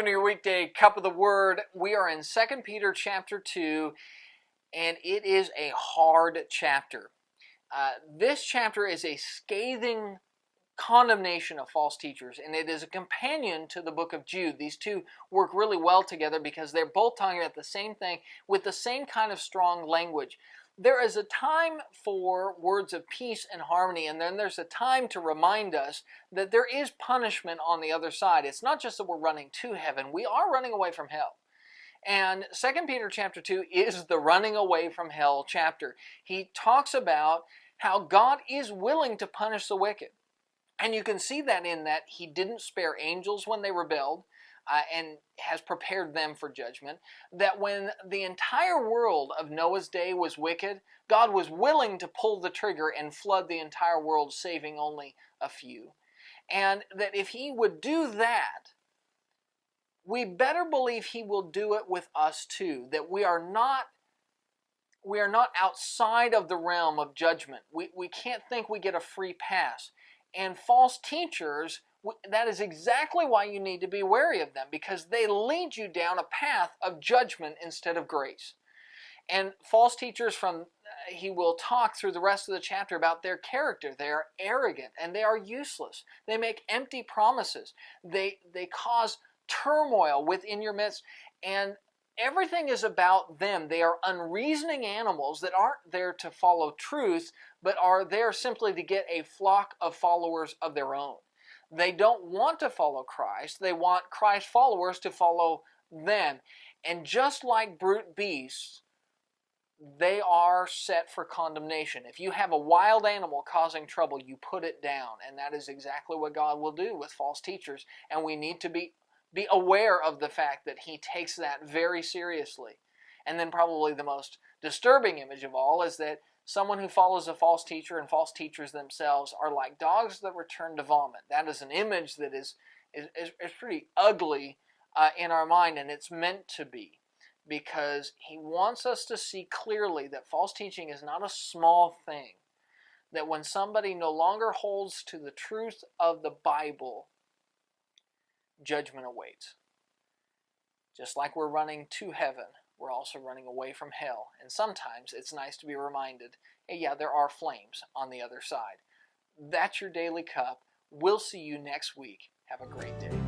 Welcome to your weekday cup of the Word. We are in 2 Peter chapter 2, and it is a hard chapter. This chapter is a scathing condemnation of false teachers, and it is a companion to the book of Jude. These two work really well together because they're both talking about the same thing with the same kind of strong language. There is a time for words of peace and harmony, and then there's a time to remind us that there is punishment on the other side. It's not just that we're running to heaven, we are running away from hell. And 2 Peter chapter 2 is the running away from hell chapter. He talks about how God is willing to punish the wicked. And you can see that in that he didn't spare angels when they rebelled, and has prepared them for judgment. That when the entire world of Noah's day was wicked, God was willing to pull the trigger and flood the entire world, saving only a few. And that if he would do that, we better believe he will do it with us too. That we are not outside of the realm of judgment. We can't think we get a free pass. And false teachers, that is exactly why you need to be wary of them, because they lead you down a path of judgment instead of grace. And false teachers, he will talk through the rest of the chapter about their character. They are arrogant and they are useless. They make empty promises. They cause turmoil within your midst, and everything is about them. They are unreasoning animals that aren't there to follow truth, but are there simply to get a flock of followers of their own. They don't want to follow Christ. They want Christ followers to follow them. And just like brute beasts, they are set for condemnation. If you have a wild animal causing trouble, you put it down. And that is exactly what God will do with false teachers. And we need to be aware of the fact that he takes that very seriously. And then probably the most disturbing image of all is that someone who follows a false teacher and false teachers themselves are like dogs that return to vomit. That is an image that is pretty ugly in our mind, and it's meant to be, because he wants us to see clearly that false teaching is not a small thing. That when somebody no longer holds to the truth of the Bible, judgment awaits. Just like we're running to heaven, we're also running away from hell. And sometimes it's nice to be reminded, hey, yeah, there are flames on the other side. That's your daily cup. We'll see you next week. Have a great day.